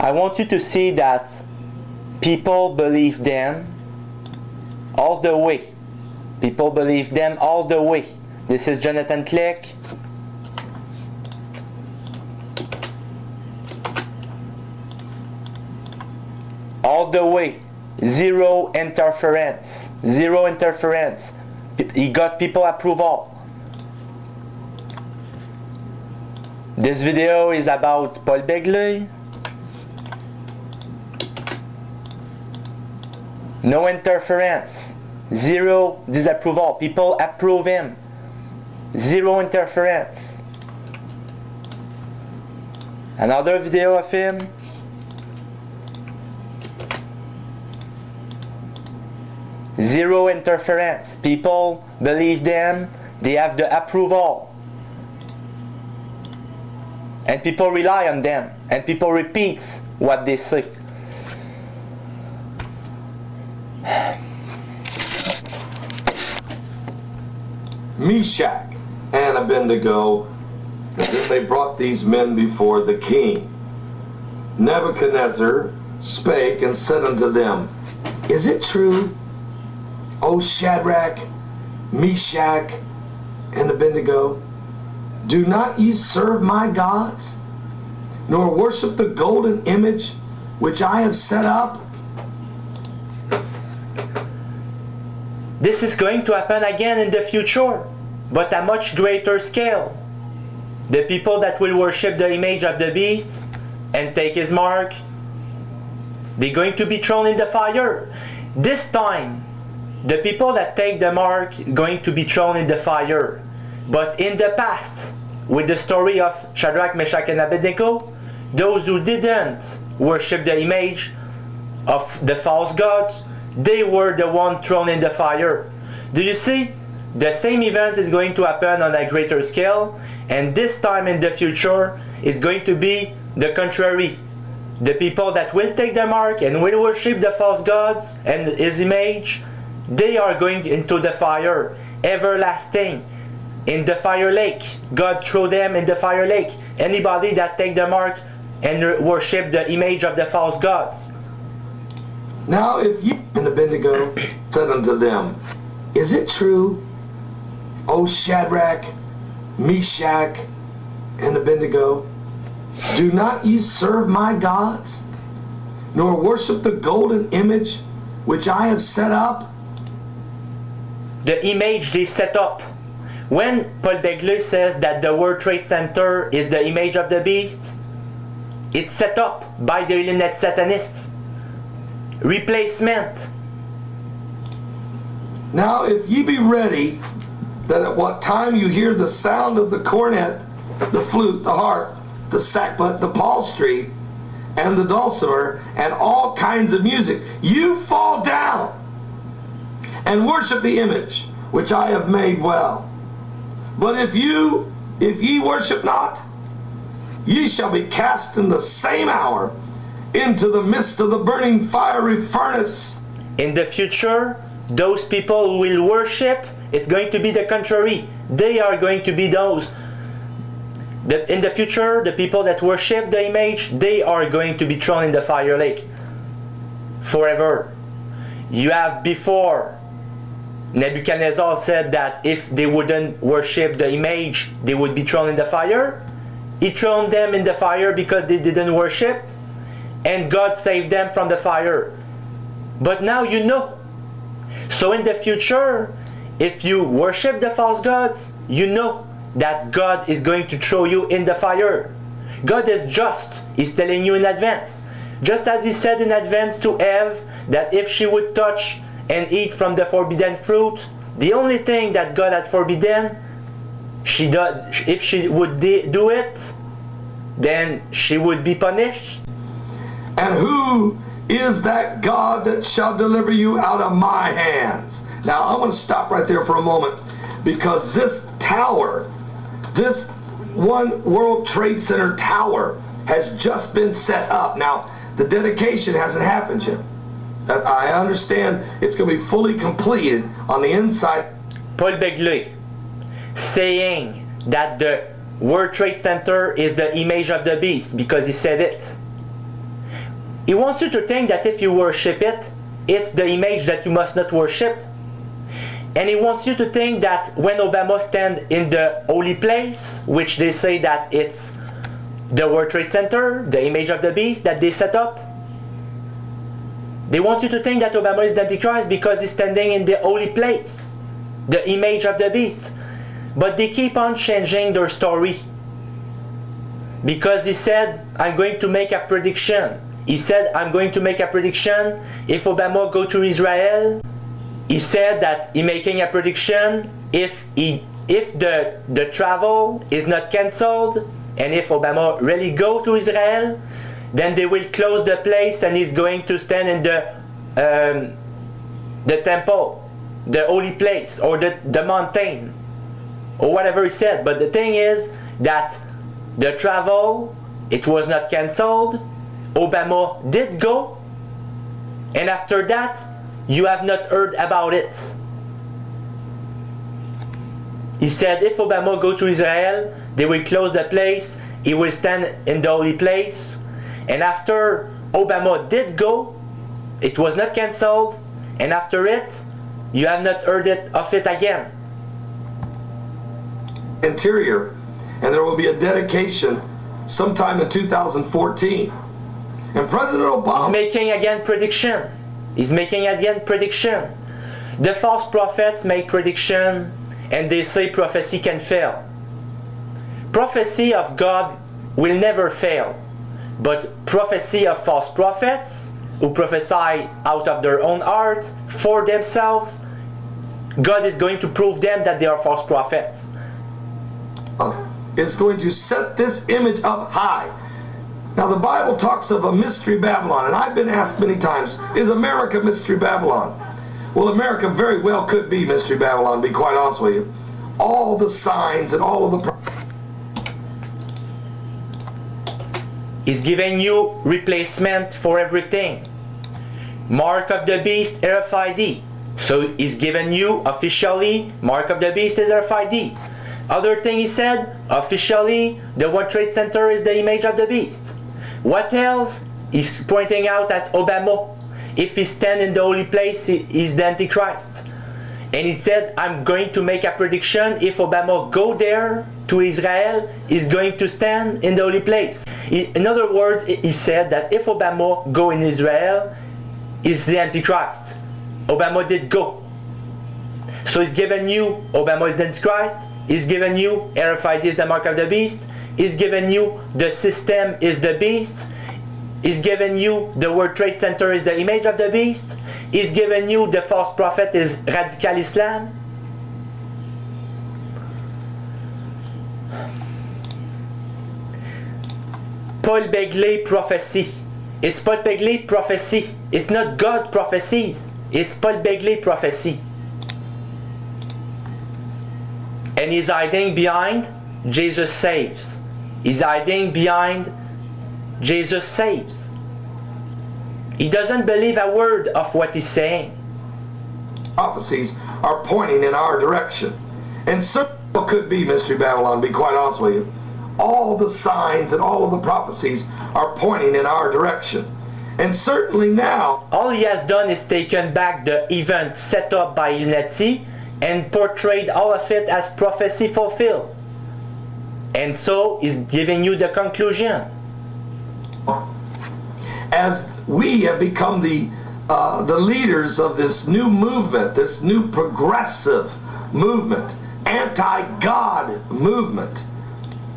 I want you to see that people believe them all the way. People believe them all the way. This is Jonathan Kleck. All the way. Zero interference. Zero interference. He got people approval. This video is about Paul Begley. No interference. Zero disapproval. People approve him. Zero interference. Another video of him. Zero interference. People believe them. They have the approval. And people rely on them. And people repeat what they say. Meshach and Abednego, and then they brought these men before the king. Nebuchadnezzar spake and said unto them, Is it true, O Shadrach, Meshach, and Abednego? Do not ye serve my gods, nor worship the golden image which I have set up? This is going to happen again in the future, but at a much greater scale. The people that will worship the image of the beast and take his mark, they're going to be thrown in the fire. This time, the people that take the mark are going to be thrown in the fire. But in the past, with the story of Shadrach, Meshach, and Abednego, those who didn't worship the image of the false gods, they were the one thrown in the fire. Do you see? The same event is going to happen on a greater scale, and this time in the future, it's going to be the contrary. The people that will take the mark and will worship the false gods and his image, they are going into the fire, everlasting, in the fire lake. God threw them in the fire lake. Anybody that take the mark and worship the image of the false gods. Now if ye and Abednego said unto them, Is it true, O Shadrach, Meshach, and Abednego? Do not ye serve my gods, nor worship the golden image which I have set up? The image they set up. When Paul Begley says that the World Trade Center is the image of the beast, it's set up by the Illuminati Satanists. Replacement. Now if ye be ready, that at what time you hear the sound of the cornet, the flute, the harp, the sackbut, the psaltery, and the dulcimer, and all kinds of music, you fall down and worship the image which I have made well. But if ye worship not, ye shall be cast in the same hour into the midst of the burning fiery furnace. In the future, those people who will worship, it's going to be the contrary. They are going to be those. In the future, the people that worship the image, they are going to be thrown in the fire lake forever. You have before, Nebuchadnezzar said that if they wouldn't worship the image, they would be thrown in the fire. He thrown them in the fire because they didn't worship, and God saved them from the fire. But now you know. So in the future, if you worship the false gods, you know that God is going to throw you in the fire. God is just. He's telling you in advance. Just as he said in advance to Eve that if she would touch and eat from the forbidden fruit, the only thing that God had forbidden, if she would do it, then she would be punished. And who is that God that shall deliver you out of my hands? Now I'm going to stop right there for a moment, because this tower, this One World Trade Center tower, has just been set up. Now the dedication hasn't happened yet. I understand it's going to be fully completed on the inside. Paul Begley saying that the World Trade Center is the image of the beast because he said it. He wants you to think that if you worship it, it's the image that you must not worship. And he wants you to think that when Obama stands in the holy place, which they say that it's the World Trade Center, the image of the beast that they set up, they want you to think that Obama is the Antichrist because he's standing in the holy place, the image of the beast. But they keep on changing their story. Because he said, I'm going to make a prediction. He said, I'm going to make a prediction if Obama go to Israel. He said that he's making a prediction if the travel is not cancelled, and if Obama really go to Israel, then they will close the place and he's going to stand in the temple, the holy place, or the mountain, or whatever he said. But the thing is that the travel, it was not cancelled. Obama did go, and after that, you have not heard about it. He said if Obama go to Israel, they will close the place, he will stand in the holy place. And after Obama did go, it was not cancelled, and after it, you have not heard of it again. Interior, and there will be a dedication sometime in 2014. And President Obama is making again prediction. He's making again prediction. The false prophets make prediction, and they say prophecy can fail. Prophecy of God will never fail, but prophecy of false prophets who prophesy out of their own heart for themselves, God is going to prove them that they are false prophets. Is going to set this image up high. Now the Bible talks of a mystery Babylon, and I've been asked many times, is America mystery Babylon? Well, America very well could be mystery Babylon, to be quite honest with you. All the signs and all of the... He's giving you replacement for everything. Mark of the beast, RFID. So he's given you officially, mark of the beast is RFID. Other thing he said, officially, the World Trade Center is the image of the beast. What else? He's pointing out at Obama. If he stands in the holy place, he's the Antichrist. And he said, I'm going to make a prediction. If Obama go there to Israel, he's going to stand in the holy place. In other words, he said that if Obama go in Israel, he's the Antichrist. Obama did go. So he's given you, Obama is the Antichrist. He's given you, RFID is the mark of the beast. He's given you, the system is the beast. He's given you, the World Trade Center is the image of the beast. He's given you, the false prophet is radical Islam. Paul Begley prophecy. It's Paul Begley prophecy. It's not God prophecies. It's Paul Begley prophecy. And he's hiding behind Jesus saves. He's hiding behind Jesus saves. He doesn't believe a word of what he's saying. Prophecies are pointing in our direction. And certainly could be Mystery Babylon, to be quite honest with you. All the signs and all of the prophecies are pointing in our direction. And certainly now, all he has done is taken back the event set up by Illuminati and portrayed all of it as prophecy fulfilled. And so he's giving you the conclusion. As we have become the leaders of this new movement, this new progressive movement, anti-God movement,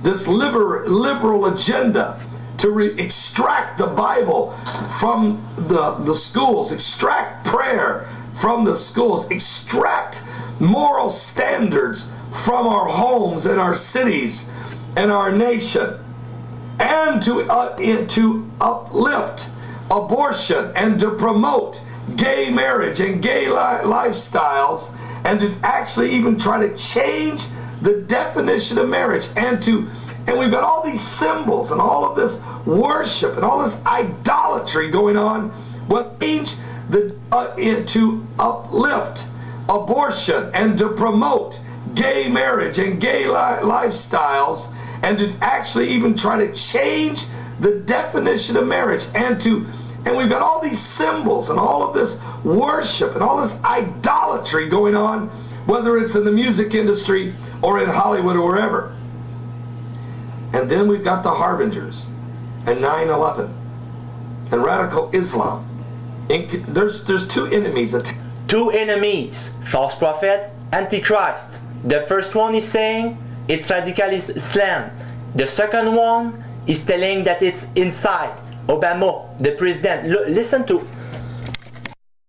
this liberal agenda to extract the Bible from the schools, extract prayer from the schools, extract moral standards from our homes and our cities and our nation, and to uplift abortion and to promote gay marriage and gay lifestyles, and to actually even try to change the definition of marriage, and we've got all these symbols and all of this worship and all this idolatry going on. What means to uplift abortion and to promote gay marriage and gay lifestyles, and to actually even try to change the definition of marriage, and And we've got all these symbols and all of this worship and all this idolatry going on, whether it's in the music industry or in Hollywood or wherever. And then we've got the harbingers and 9/11 and radical Islam. There's two enemies. Two enemies, false prophet, antichrist. The first one is saying it's radical Islam. The second one is telling that it's inside. Obama, the president. Listen to